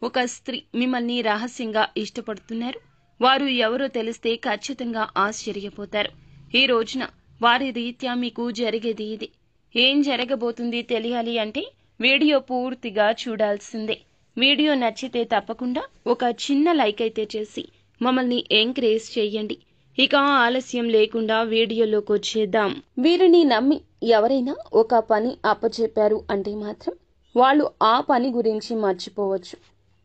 ఒక స్త్రీ మిమ్మల్ని రహస్యంగా ఇష్టపడుతున్నారు. వారు ఎవరో తెలిస్తే ఖచ్చితంగా ఆశ్చర్యపోతారు. ఈ రోజున వారి రీత్యా మీకు జరిగేది ఇది. ఏం జరగబోతుంది తెలియాలి అంటే వీడియో పూర్తిగా చూడాల్సిందే. వీడియో నచ్చితే తప్పకుండా ఒక చిన్న లైక్ అయితే చేసి మమ్మల్ని ఎంకరేజ్ చేయండి. ఇక ఆలస్యం లేకుండా వీడియోలోకి వచ్చేద్దాం. వీరిని నమ్మి ఎవరైనా ఒక పని అప్పచెప్పారు అంటే మాత్రం వాళ్ళు ఆ పని గురించి మర్చిపోవచ్చు.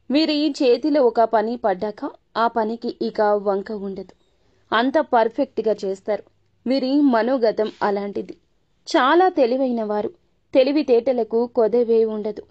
వీరి చేతిలో ఒక పని పడ్డాక ఆ పనికి ఇక వంక ఉండదు. అంత పర్ఫెక్ట్గా చేస్తారు. వీరి మనోగతం అలాంటిది. చాలా తెలివైన వారు. తెలివితేటలకు కొదవే ఉండదు.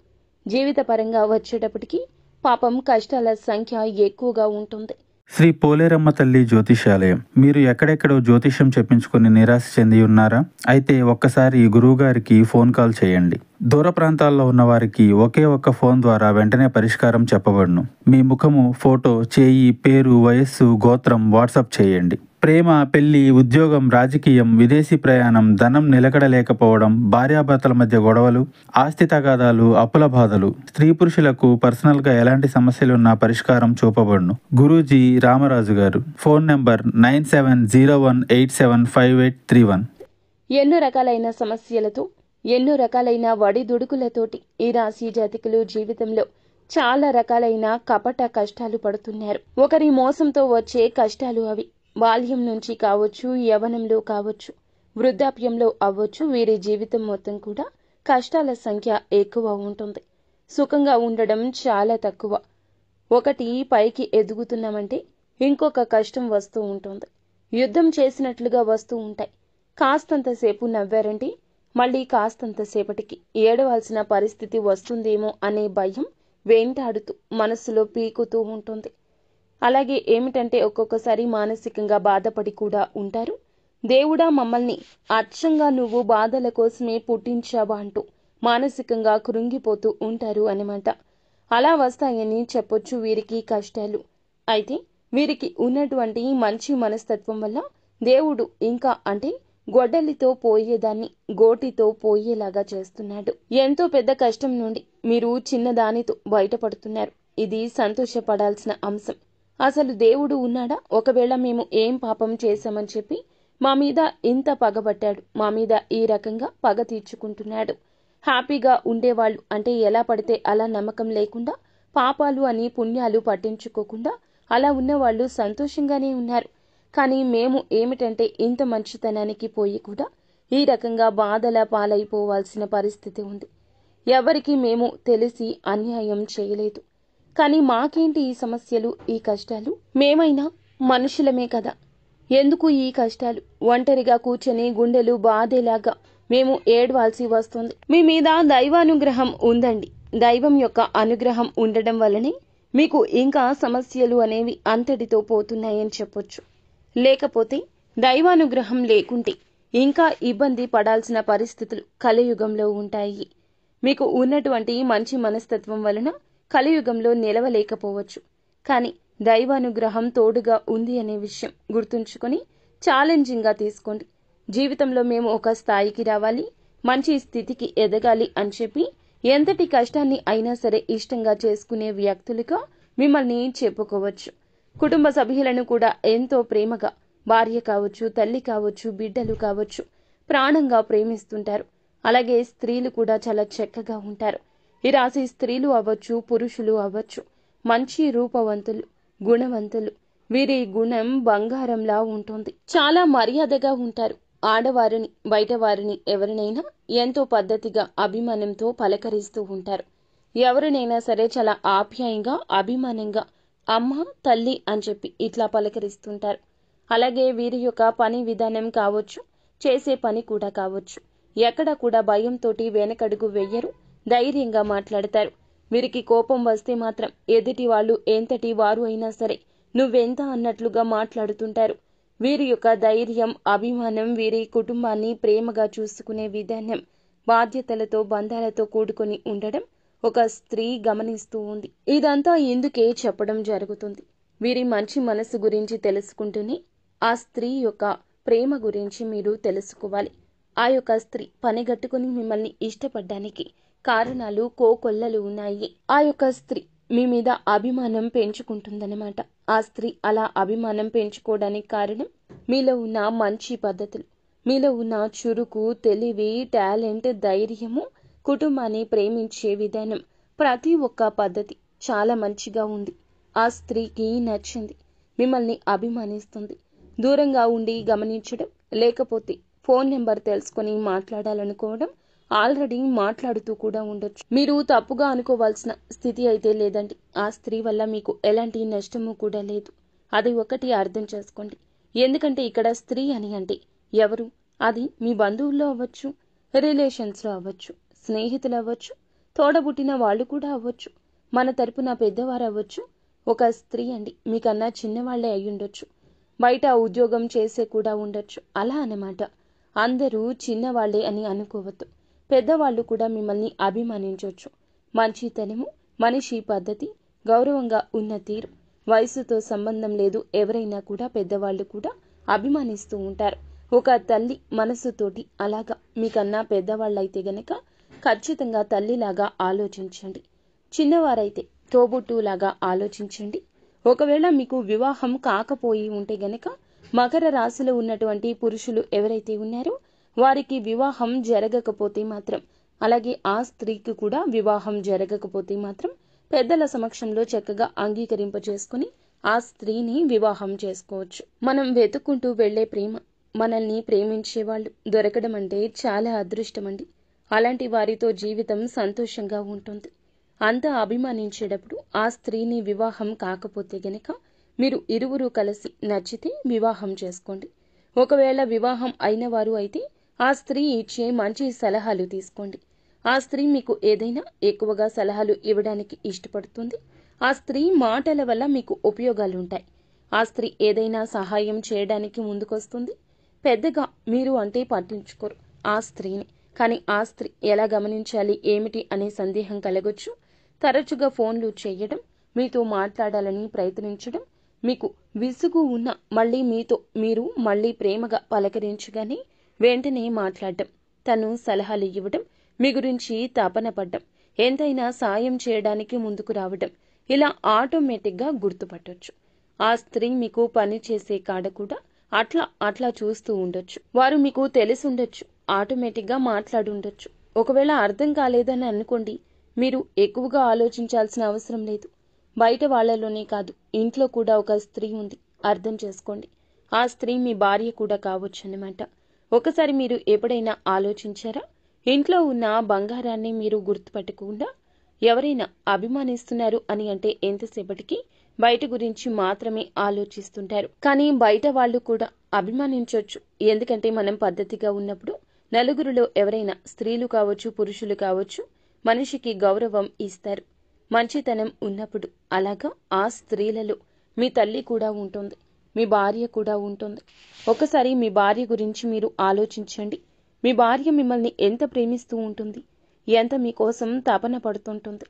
జీవితపరంగా వచ్చేటప్పటికి పాపం కష్టాల సంఖ్య ఎక్కువగా ఉంటుంది. శ్రీ పోలేరమ్మ తల్లి జ్యోతిషాలయం. మీరు ఎక్కడెక్కడో జ్యోతిష్యం చెప్పించుకుని నిరాశ చెంది ఉన్నారా? అయితే ఒక్కసారి గురువుగారికి ఫోన్ కాల్ చేయండి. దూర ప్రాంతాల్లో ఉన్న వారికి ఒకే ఒక్క ఫోన్ ద్వారా వెంటనే పరిష్కారం చెప్పబడును. మీ ముఖము, ఫోటో, చేయి, పేరు, వయస్సు, గోత్రం వాట్సాప్ చేయండి. ప్రేమ, పెళ్లి, ఉద్యోగం, రాజకీయం, విదేశీ ప్రయాణం, ధనం నిలకడలేకపోవడం, భార్యాభర్తల మధ్య గొడవలు, ఆస్తి తగాదాలు, అప్పుల బాధలు, స్త్రీ పురుషులకు పర్సనల్గా ఎలాంటి సమస్యలున్నా పరిష్కారం చూపబడును. గురూజీ రామరాజు గారు. Phone number 9701875831. ఎన్నో రకాలైన సమస్యలతో, ఎన్నో రకాలైన వడిదుడుకులతోటి ఈ రాశి జాతకులు జీవితంలో చాలా రకాలైన కపట కష్టాలు పడుతున్నారు. ఒకరి మోసంతో వచ్చే కష్టాలు అవి. బాల్యం నుంచి కావచ్చు, యవ్వనంలో కావచ్చు, వృద్ధాప్యంలో అవ్వచ్చు, వీరి జీవితం మొత్తం కూడా కష్టాల సంఖ్య ఎక్కువ ఉంటుంది. సుఖంగా ఉండడం చాలా తక్కువ. ఒకటి పైకి ఎదుగుతున్నామంటే ఇంకొక కష్టం వస్తూ ఉంటుంది. యుద్ధం చేసినట్లుగా వస్తూ ఉంటాయి. కాస్తంతసేపు నవ్వారంటే మళ్ళీ కాస్తంతసేపటికి ఏడవాల్సిన పరిస్థితి వస్తుందేమో అనే భయం వెంటాడుతూ మనస్సులో పీకుతూ ఉంటుంది. అలాగే ఏమిటంటే ఒక్కొక్కసారి మానసికంగా బాధపడి కూడా ఉంటారు. దేవుడా మమ్మల్ని అచ్చంగా నువ్వు బాధల కోసమే పుట్టించావా అంటూ మానసికంగా కృంగిపోతూ ఉంటారు అన్నమాట. అలా వస్తాయని చెప్పొచ్చు వీరికి కష్టాలు. అయితే వీరికి ఉన్నటువంటి మంచి మనస్తత్వం వల్ల దేవుడు ఇంకా అంటే గొడ్డలితో పోయేదాన్ని గోటితో పోయేలాగా చేస్తున్నాడు. ఎంతో పెద్ద కష్టం నుండి మీరు చిన్నదానితో బయటపడుతున్నారు. ఇది సంతోషపడాల్సిన అంశం. అసలు దేవుడు ఉన్నాడా? ఒకవేళ మేము ఏం పాపం చేశామని చెప్పి మా మీద ఇంత పగబట్టాడు, మా మీద ఈ రకంగా పగ తీర్చుకుంటున్నాడు. హ్యాపీగా ఉండేవాళ్ళు అంటే ఎలా పడితే అలా నమ్మకం లేకుండా, పాపాలు అని పుణ్యాలు పట్టించుకోకుండా అలా ఉన్నవాళ్ళు సంతోషంగానే ఉన్నారు. కానీ మేము ఏమిటంటే ఇంత మంచితనానికి పోయి కూడా ఈ రకంగా బాధల పాలైపోవాల్సిన పరిస్థితి ఉంది. ఎవరికి మేము తెలిసి అన్యాయం చేయలేదు. కానీ మాకేంటి ఈ సమస్యలు, ఈ కష్టాలు? మేమైనా మనుషులమే కదా, ఎందుకు ఈ కష్టాలు? ఒంటరిగా కూర్చొని గుండెలు బాధేలాగా మేము ఏడవాల్సి వస్తుంది. మీ మీద దైవానుగ్రహం ఉందండి. దైవం యొక్క అనుగ్రహం ఉండడం వల్లనే మీకు ఇంకా సమస్యలు అనేవి అంతటితో పోతున్నాయని చెప్పొచ్చు. లేకపోతే దైవానుగ్రహం లేకుంటే ఇంకా ఇబ్బంది పడాల్సిన పరిస్థితులు కలియుగంలో ఉంటాయి. మీకు ఉన్నటువంటి మంచి మనస్తత్వం వలన కలియుగంలో నిలవలేకపోవచ్చు. కానీ దైవానుగ్రహం తోడుగా ఉంది అనే విషయం గుర్తుంచుకొని ఛాలెంజింగ్గా తీసుకోండి. జీవితంలో మేము ఒక స్థాయికి రావాలి, మంచి స్థితికి ఎదగాలి అని చెప్పి ఎంతటి కష్టాన్ని అయినా సరే ఇష్టంగా చేసుకునే వ్యక్తులుగా మిమ్మల్ని చెప్పుకోవచ్చు. కుటుంబ సభ్యులను కూడా ఎంతో ప్రేమగా, భార్య కావచ్చు, తల్లి కావచ్చు, బిడ్డలు కావచ్చు, ప్రాణంగా ప్రేమిస్తుంటారు. అలాగే స్త్రీలు కూడా చాలా చక్కగా ఉంటారు. ఈ రాశి స్త్రీలు అవ్వచ్చు, పురుషులు అవ్వచ్చు, మంచి రూపవంతులు, గుణవంతులు. వీరి గుణం బంగారంలా ఉంటుంది. చాలా మర్యాదగా ఉంటారు. ఆడవారిని, బయట వారిని ఎవరినైనా ఎంతో పద్ధతిగా, అభిమానంతో పలకరిస్తూ ఉంటారు. ఎవరినైనా సరే చాలా ఆప్యాయంగా, అభిమానంగా అమ్మ, తల్లి అని చెప్పి ఇట్లా పలకరిస్తుంటారు. అలాగే వీరి యొక్క పని విధానం కావచ్చు, చేసే పని కూడా కావచ్చు, ఎక్కడ కూడా భయంతోటి వెనకడుగు వెయ్యరు. ధైర్యంగా మాట్లాడతారు. వీరికి కోపం వస్తే మాత్రం ఎదుటి వాళ్ళు ఎంతటి వారు అయినా సరే నువ్వెంత అన్నట్లుగా మాట్లాడుతుంటారు. వీరి యొక్క ధైర్యం, అభిమానం, వీరి కుటుంబాన్ని ప్రేమగా చూసుకునే విధానం, బాధ్యతలతో, బంధాలతో కూడుకొని ఉండడం ఒక స్త్రీ గమనిస్తూ ఉంది. ఇదంతా ఎందుకే చెప్పడం జరుగుతుంది? వీరి మంచి మనసు గురించి తెలుసుకుంటూనే ఆ స్త్రీ యొక్క ప్రేమ గురించి మీరు తెలుసుకోవాలి. ఆ యొక్క స్త్రీ పనిగట్టుకుని మిమ్మల్ని ఇష్టపడ్డానికి కారణాలు కోకొల్లలు ఉన్నాయి. ఆ యొక్క స్త్రీ మీ మీద అభిమానం పెంచుకుంటుందన్నమాట. ఆ స్త్రీ అలా అభిమానం పెంచుకోవడానికి కారణం మీలో ఉన్న మంచి పద్ధతులు, మీలో ఉన్న చురుకు, తెలివి, టాలెంట్, ధైర్యము, కుటుంబాన్ని ప్రేమించే విధానం, ప్రతి ఒక్క పద్ధతి చాలా మంచిగా ఉంది. ఆ స్త్రీకి నచ్చింది, మిమ్మల్ని అభిమానిస్తుంది. దూరంగా ఉండి గమనించడం, లేకపోతే ఫోన్ నెంబర్ తెలుసుకొని మాట్లాడాలనుకోవడం, ఆల్రెడీ మాట్లాడుతూ కూడా ఉండొచ్చు. మీరు తప్పుగా అనుకోవాల్సిన స్థితి అయితే లేదండి. ఆ స్త్రీ వల్ల మీకు ఎలాంటి నష్టము కూడా లేదు. అది ఒకటి అర్థం చేసుకోండి. ఎందుకంటే ఇక్కడ స్త్రీ అని అంటే ఎవరు? అది మీ బంధువుల్లో అవ్వచ్చు, రిలేషన్స్లో అవ్వచ్చు, స్నేహితులు అవ్వచ్చు, తోడబుట్టిన వాళ్ళు కూడా అవ్వచ్చు, మన తరపున పెద్దవారు అవ్వచ్చు. ఒక స్త్రీ అండి, మీకన్నా చిన్నవాళ్లే అయ్యుండొచ్చు, బయట ఉద్యోగం చేసే కూడా ఉండొచ్చు. అలా అన్నమాట. అందరూ చిన్నవాళ్లే అని అనుకోవద్దు. పెద్దవాళ్ళు కూడా మిమ్మల్ని అభిమానించవచ్చు. మంచితనము, మనిషి పద్ధతి, గౌరవంగా ఉన్న తీరు, వయసుతో సంబంధం లేదు. ఎవరైనా కూడా పెద్దవాళ్ళు కూడా అభిమానిస్తూ ఉంటారు. ఒక తల్లి మనసుతోటి అలాగా మీకన్నా పెద్దవాళ్ళైతే గనక ఖచ్చితంగా తల్లిలాగా ఆలోచించండి. చిన్నవారైతే తోబుట్టులాగా ఆలోచించండి. ఒకవేళ మీకు వివాహం కాకపోయి ఉంటే గనక మకర రాశిలో ఉన్నటువంటి పురుషులు ఎవరైతే ఉన్నారో వారికి వివాహం జరగకపోతే మాత్రం, అలాగే ఆ స్త్రీకి కూడా వివాహం జరగకపోతే మాత్రం పెద్దల సమక్షంలో చక్కగా అంగీకరింపజేసుకుని ఆ స్త్రీని వివాహం చేసుకోవచ్చు. మనం వెతుక్కుంటూ వెళ్లే ప్రేమ, మనల్ని ప్రేమించేవాళ్ళు దొరకడం అంటే చాలా అదృష్టమండి. అలాంటి వారితో జీవితం సంతోషంగా ఉంటుంది. అంతా అభిమానించేటప్పుడు ఆ స్త్రీని వివాహం కాకపోతే గనక మీరు ఇరువురు కలిసి నచ్చితే వివాహం చేసుకోండి. ఒకవేళ వివాహం అయిన వారు అయితే ఆ స్త్రీ ఇచ్చే మంచి సలహాలు తీసుకోండి. ఆ స్త్రీ మీకు ఏదైనా ఎక్కువగా సలహాలు ఇవ్వడానికి ఇష్టపడుతుంది. ఆ స్త్రీ మాటల వల్ల మీకు ఉపయోగాలుంటాయి. ఆ స్త్రీ ఏదైనా సహాయం చేయడానికి ముందుకొస్తుంది. పెద్దగా మీరు అంటే పట్టించుకోరు ఆ స్త్రీని. కానీ ఆ స్త్రీ ఎలా గమనించాలి ఏమిటి అనే సందేహం కలగొచ్చు. తరచుగా ఫోన్లు చేయడం, మీతో మాట్లాడాలని ప్రయత్నించడం, మీకు విసుగు ఉన్న మళ్ళీ మీతో మీరు మళ్ళీ ప్రేమగా పలకరించగానే వెంటనే మాట్లాడడం, తను సలహాలు ఇవ్వడం, మీ గురించి తపన పడ్డం, ఎంతైనా సాయం చేయడానికి ముందుకు రావడం, ఇలా ఆటోమేటిక్గా గుర్తుపట్టొచ్చు. ఆ స్త్రీ మీకు పని చేసే కాడ కూడా అట్లా చూస్తూ ఉండొచ్చు. వారు మీకు తెలిసుండొచ్చు, ఆటోమేటిక్గా మాట్లాడుండొచ్చు. ఒకవేళ అర్థం కాలేదని అనుకోండి, మీరు ఎక్కువగా ఆలోచించాల్సిన అవసరం లేదు. బయట వాళ్లలోనే కాదు, ఇంట్లో కూడా ఒక స్త్రీ ఉంది, అర్థం చేసుకోండి. ఆ స్త్రీ మీ భార్య కూడా కావచ్చు అన్నమాట. ఒకసారి మీరు ఎప్పుడైనా ఆలోచించారా? ఇంట్లో ఉన్న బంగారాన్ని మీరు గుర్తుపట్టకుండా ఎవరైనా అభిమానిస్తున్నారు అని అంటే ఎంతసేపటికి బయట గురించి మాత్రమే ఆలోచిస్తుంటారు. కానీ బయట వాళ్ళు కూడా అభిమానించవచ్చు. ఎందుకంటే మనం పద్ధతిగా ఉన్నప్పుడు నలుగురిలో ఎవరైనా స్త్రీలు కావచ్చు, పురుషులు కావచ్చు, మనిషికి గౌరవం ఇస్తారు. మంచితనం ఉన్నప్పుడు అలాగా ఆ స్త్రీలలో మీ తల్లి కూడా ఉంటుంది, మీ భార్య కూడా ఉంటుంది. ఒకసారి మీ భార్య గురించి మీరు ఆలోచించండి. మీ భార్య మిమ్మల్ని ఎంత ప్రేమిస్తూ ఉంటుంది, ఎంత మీకోసం తపన పడుతుంటుంది.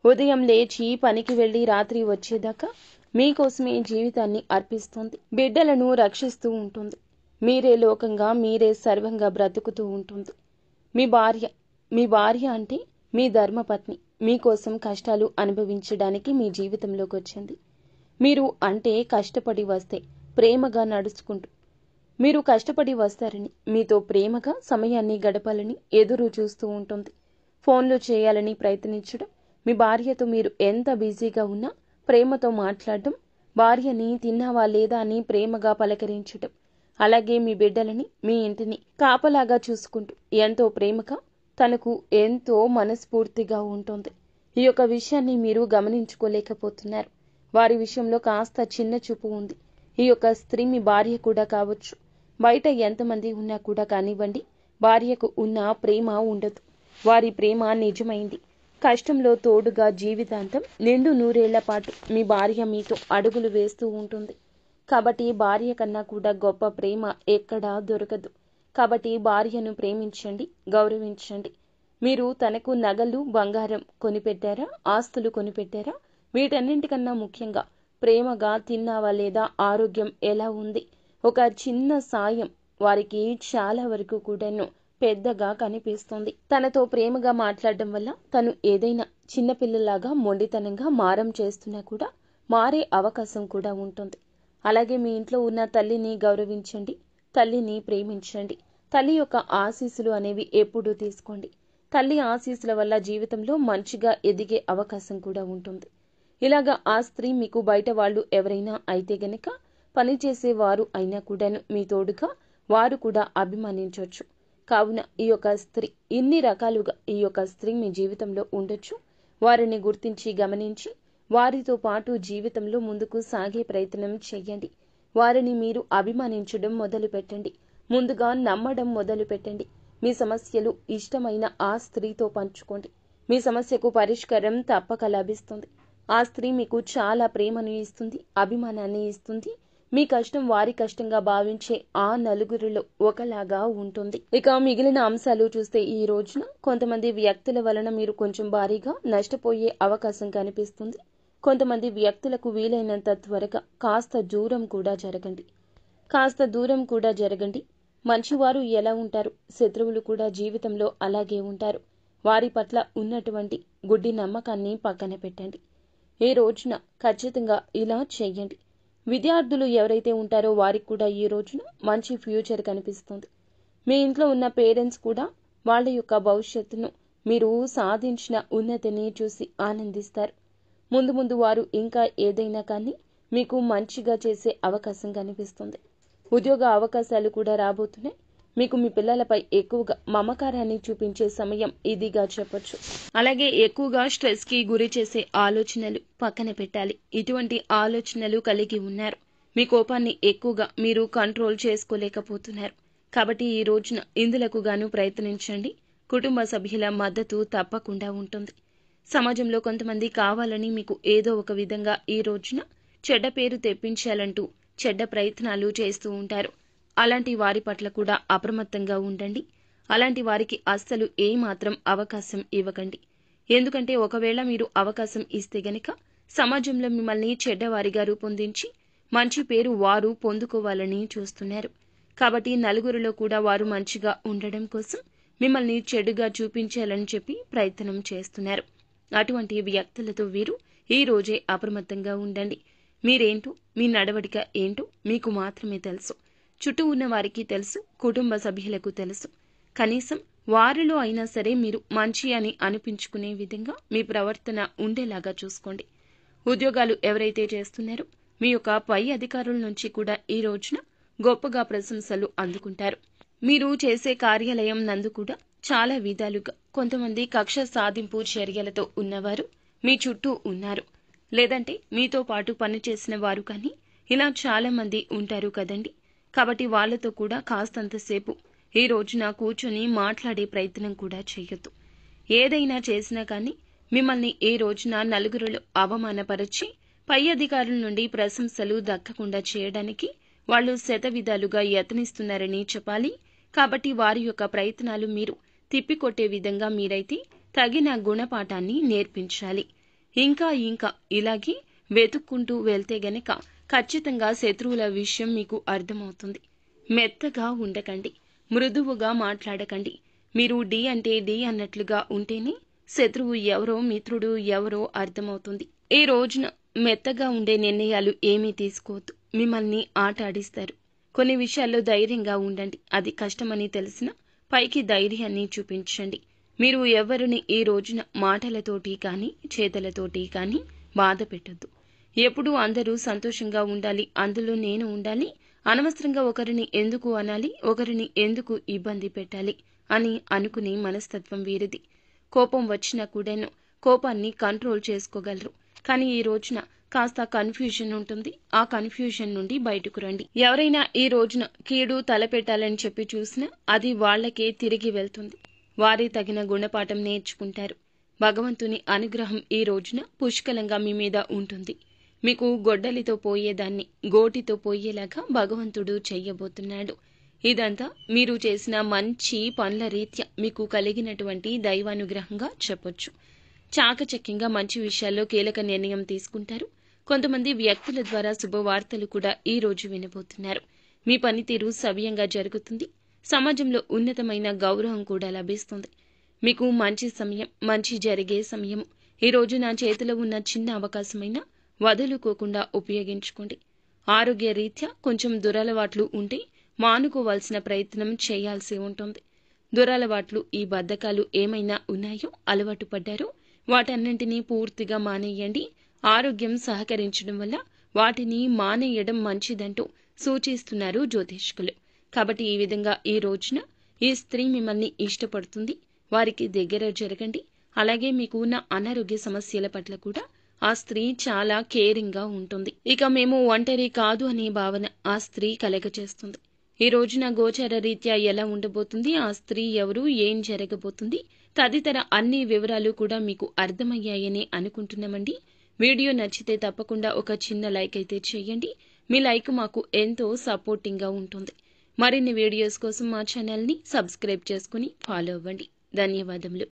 ఉదయం లేచి పనికి వెళ్లి రాత్రి వచ్చేదాకా మీకోసమే జీవితాన్ని అర్పిస్తుంది. బిడ్డలను రక్షిస్తూ ఉంటుంది. మీరే లోకంగా, మీరే సర్వంగా బ్రతుకుతూ ఉంటుంది. మీ భార్య అంటే మీ ధర్మపత్ని. మీకోసం కష్టాలు అనుభవించడానికి మీ జీవితంలోకి వచ్చింది. మీరు అంటే కష్టపడి వస్తే, ప్రేమగా నడుచుకుంటూ మీరు కష్టపడి వస్తారని, మీతో ప్రేమగా సమయాన్ని గడపాలని ఎదురు చూస్తూ ఉంటుంది. ఫోన్లు చేయాలని ప్రయత్నించడం, మీ భార్యతో మీరు ఎంత బిజీగా ఉన్నా ప్రేమతో మాట్లాడడం, భార్యని తిన్నావా లేదా అని ప్రేమగా పలకరించడం, అలాగే మీ బిడ్డలని, మీ ఇంటిని కాపలాగా చూసుకుంటూ ఎంతో ప్రేమగా, తనకు ఎంతో మనస్ఫూర్తిగా ఉంటుంది. ఈ యొక్క విషయాన్ని మీరు గమనించుకోలేకపోతున్నారు. వారి విషయంలో కాస్త చిన్న చూపు ఉంది. ఈ యొక్క స్త్రీ మీ భార్య కూడా కావచ్చు. బయట ఎంతమంది ఉన్నా కూడా కానివ్వండి, భార్యకు ఉన్న ప్రేమ ఉండదు. వారి ప్రేమ నిజమైంది. కష్టంలో తోడుగా జీవితాంతం నిండు నూరేళ్ల పాటు మీ భార్య మీతో అడుగులు వేస్తూ ఉంటుంది. కాబట్టి భార్య కన్నా కూడా గొప్ప ప్రేమ ఎక్కడా దొరకదు. కాబట్టి భార్యను ప్రేమించండి, గౌరవించండి. మీరు తనకు నగలు, బంగారం కొనిపెట్టారా, ఆస్తులు కొనిపెట్టారా? వీటన్నింటికన్నా ముఖ్యంగా ప్రేమగా తిన్నావా లేదా, ఆరోగ్యం ఎలా ఉంది, ఒక చిన్న సాయం వారికి చాలా వరకు కూడాను పెద్దగా కనిపిస్తుంది. తనతో ప్రేమగా మాట్లాడడం వల్ల తను ఏదైనా చిన్నపిల్లలాగా మొండితనంగా మారం చేస్తున్నా కూడా మారే అవకాశం కూడా ఉంటుంది. అలాగే మీ ఇంట్లో ఉన్న తల్లిని గౌరవించండి, తల్లిని ప్రేమించండి. తల్లి యొక్క ఆశీస్సులు అనేవి ఎప్పుడూ తీసుకోండి. తల్లి ఆశీస్సుల వల్ల జీవితంలో మంచిగా ఎదిగే అవకాశం కూడా ఉంటుంది. ఇలాగా ఆ స్త్రీ మీకు బయట వాళ్ళు ఎవరైనా అయితే గనక, పనిచేసే వారు అయినా కూడాను మీ తోడుగా వారు కూడా అభిమానించవచ్చు. కావున ఈ యొక్క స్త్రీ ఇన్ని రకాలుగా ఈ యొక్క స్త్రీ మీ జీవితంలో ఉండొచ్చు. వారిని గుర్తించి గమనించి వారితో పాటు జీవితంలో ముందుకు సాగే ప్రయత్నం చెయ్యండి. వారిని మీరు అభిమానించడం మొదలు పెట్టండి. ముందుగా నమ్మడం మొదలు పెట్టండి. మీ సమస్యలు ఇష్టమైన ఆ స్త్రీతో పంచుకోండి. మీ సమస్యకు పరిష్కారం తప్పక లభిస్తుంది. ఆ స్త్రీ మీకు చాలా ప్రేమను ఇస్తుంది, అభిమానాన్ని ఇస్తుంది. మీ కష్టం వారి కష్టంగా భావించే ఆ నలుగురిలో ఒకలాగా ఉంటుంది. ఇక మిగిలిన అంశాలు చూస్తే ఈ రోజున కొంతమంది వ్యక్తుల వలన మీరు కొంచెం భారీగా నష్టపోయే అవకాశం కనిపిస్తుంది. కొంతమంది వ్యక్తులకు వీలైనంత త్వరగా కాస్త దూరం కూడా జరగండి. మంచివారు ఎలా ఉంటారు, శత్రువులు కూడా జీవితంలో అలాగే ఉంటారు. వారి పట్ల ఉన్నటువంటి గుడ్డి నమ్మకాన్ని పక్కన పెట్టండి. ఈ రోజున ఖచ్చితంగా ఇలా చెయ్యండి. విద్యార్థులు ఎవరైతే ఉంటారో వారికి కూడా ఈ రోజున మంచి ఫ్యూచర్ కనిపిస్తుంది. మీ ఇంట్లో ఉన్న పేరెంట్స్ కూడా వాళ్ళ యొక్క భవిష్యత్తును మీరు సాధించిన ఉన్నతిని చూసి ఆనందిస్తారు. ముందు ముందు వారు ఇంకా ఏదైనా కానీ మీకు మంచిగా చేసే అవకాశం కనిపిస్తుంది. ఉద్యోగ అవకాశాలు కూడా రాబోతున్నాయి. మీకు మీ పిల్లలపై ఎక్కువగా మమకారాన్ని చూపించే సమయం ఇదిగా చెప్పొచ్చు. అలాగే ఎక్కువగా స్ట్రెస్ కి గురి చేసే ఆలోచనలు పక్కన పెట్టాలి. ఇటువంటి ఆలోచనలు కలిగి ఉన్నారు. మీ కోపాన్ని ఎక్కువగా మీరు కంట్రోల్ చేసుకోలేకపోతున్నారు. కాబట్టి ఈ రోజున ఇందులకు గాను ప్రయత్నించండి. కుటుంబ సభ్యుల మద్దతు తప్పకుండా ఉంటుంది. సమాజంలో కొంతమంది కావాలని మీకు ఏదో ఒక విధంగా ఈ రోజున చెడ్డ పేరు తెప్పించాలంటూ చెడ్డ ప్రయత్నాలు చేస్తూ ఉంటారు. అలాంటి వారి పట్ల కూడా అప్రమత్తంగా ఉండండి. అలాంటి వారికి అస్సలు ఏమాత్రం అవకాశం ఇవ్వకండి. ఎందుకంటే ఒకవేళ మీరు అవకాశం ఇస్తే గనక సమాజంలో మిమ్మల్ని చెడ్డవారిగా రూపొందించి మంచి పేరు వారు పొందుకోవాలని చూస్తున్నారు. కాబట్టి నలుగురిలో కూడా వారు మంచిగా ఉండడం కోసం మిమ్మల్ని చెడుగా చూపించాలని చెప్పి ప్రయత్నం చేస్తున్నారు. అటువంటి వ్యక్తులతో వీరు ఈ రోజే అప్రమత్తంగా ఉండండి. మీరేంటో, మీ నడవడిక ఏంటో మీకు మాత్రమే తెలుసు. చుట్టూ ఉన్న వారికి తెలుసు, కుటుంబ సభ్యులకు తెలుసు. కనీసం వారిలో అయినా సరే మీరు మంచి అని అనిపించుకునే విధంగా మీ ప్రవర్తన ఉండేలాగా చూసుకోండి. ఉద్యోగాలు ఎవరైతే చేస్తున్నారో మీ యొక్క పై అధికారుల నుంచి కూడా ఈ రోజున గొప్పగా ప్రశంసలు అందుకుంటారు. మీరు చేసే కార్యాలయం నందు కూడా చాలా విధాలుగా కొంతమంది కక్ష సాధింపు చర్యలతో ఉన్నవారు మీ చుట్టూ ఉన్నారు. లేదంటే మీతో పాటు పనిచేసిన వారు కానీ ఇలా చాలా మంది ఉంటారు కదండి. కాబట్టి వాళ్లతో కూడా కాస్తంతసేపు ఈ రోజున కూర్చొని మాట్లాడే ప్రయత్నం కూడా చేయొద్దు. ఏదైనా చేసినా కానీ మిమ్మల్ని ఈ రోజున నలుగురిలో అవమానపరిచి పై అధికారుల నుండి ప్రశంసలు దక్కకుండా చేయడానికి వాళ్ళు శతవిధాలుగా యత్నిస్తున్నారని చెప్పాలి. కాబట్టి వారి యొక్క ప్రయత్నాలు మీరు తిప్పికొట్టే విధంగా మీరైతే తగిన గుణపాఠాన్ని నేర్పించాలి. ఇంకా ఇలాగే వెతుక్కుంటూ వెళ్తే గనక ఖచ్చితంగా శత్రువుల విషయం మీకు అర్థమవుతుంది. మెత్తగా ఉండకండి, మృదువుగా మాట్లాడకండి. మీరు డి అంటే డి అన్నట్లుగా ఉంటేనే శత్రువు ఎవరో మిత్రుడు ఎవరో అర్థమవుతుంది. ఈ రోజున మెత్తగా ఉండే నిర్ణయాలు ఏమీ తీసుకోవద్దు. మిమ్మల్ని ఆట ఆడిస్తారు. కొన్ని విషయాల్లో ధైర్యంగా ఉండండి. అది కష్టమని తెలిసినా పైకి ధైర్యాన్ని చూపించండి. మీరు ఎవరిని ఈ రోజున మాటలతోటి కానీ చేతలతోటి కానీ బాధ పెట్టొద్దు. ఎప్పుడూ అందరూ సంతోషంగా ఉండాలి, అందులో నేను ఉండాలి, అనవసరంగా ఒకరిని ఎందుకు అనాలి, ఒకరిని ఎందుకు ఇబ్బంది పెట్టాలి అని అనుకునే మనస్తత్వం వీరిది. కోపం వచ్చినా కూడాను కోపాన్ని కంట్రోల్ చేసుకోగలరు. కానీ ఈ రోజున కాస్త కన్ఫ్యూజన్ ఉంటుంది. ఆ కన్ఫ్యూజన్ నుండి బయటకు రండి. ఎవరైనా ఈ రోజున కీడు తలపెట్టాలని చెప్పి చూసినా అది వాళ్లకే తిరిగి వెళ్తుంది. వారే తగిన గుణపాఠం నేర్చుకుంటారు. భగవంతుని అనుగ్రహం ఈ రోజున పుష్కలంగా మీ మీద ఉంటుంది. మీకు గొడ్డలితో పోయేదాన్ని గోటితో పోయేలాగా భగవంతుడు చెయ్యబోతున్నాడు. ఇదంతా మీరు చేసిన మంచి పనుల రీత్యా మీకు కలిగినటువంటి దైవానుగ్రహంగా చెప్పొచ్చు. చాకచక్యంగా మంచి విషయాల్లో కీలక నిర్ణయం తీసుకుంటారు. కొంతమంది వ్యక్తుల ద్వారా శుభవార్తలు కూడా ఈ రోజు వినబోతున్నారు. మీ పనితీరు సవ్యంగా జరుగుతుంది. సమాజంలో ఉన్నతమైన గౌరవం కూడా లభిస్తుంది. మీకు మంచి సమయం, మంచి జరిగే సమయం. ఈ రోజు నా చేతిలో ఉన్న చిన్న అవకాశమైనా వదులుకోకుండా ఉపయోగించుకోండి. ఆరోగ్య రీత్యా కొంచెం దురలవాట్లు ఉంటే మానుకోవాల్సిన ప్రయత్నం చేయాల్సి ఉంటుంది. దురలవాట్లు, ఈ బద్ధకాలు ఏమైనా ఉన్నాయో, అలవాటు పడ్డారో వాటన్నింటినీ పూర్తిగా మానేయండి. ఆరోగ్యం సహకరించడం వల్ల వాటిని మానేయడం మంచిదంటూ సూచిస్తున్నారు జ్యోతిష్కులు. కాబట్టి ఈ విధంగా ఈ రోజున ఈ స్త్రీ మిమ్మల్ని ఇష్టపడుతుంది. వారికి దగ్గర జరగండి. అలాగే మీకు ఉన్న అనారోగ్య సమస్యల పట్ల కూడా ఆ స్త్రీ చాలా కేరింగ్ గా ఉంటుంది. ఇక మేము ఒంటరి కాదు అనే భావన ఆ స్త్రీ కలగజేస్తుంది. ఈ రోజున గోచార రీత్యా ఎలా ఉండబోతుంది, ఆ స్త్రీ ఎవరు, ఏం జరగబోతుంది తదితర అన్ని వివరాలు కూడా మీకు అర్థమయ్యాయని అనుకుంటున్నామండి. వీడియో నచ్చితే తప్పకుండా ఒక చిన్న లైక్ అయితే చేయండి. మీ లైక్ మాకు ఎంతో సపోర్టింగ్ గా ఉంటుంది. మరిన్ని వీడియోస్ కోసం మా ఛానల్ ని సబ్స్క్రైబ్ చేసుకుని ఫాలో అవ్వండి. ధన్యవాదములు.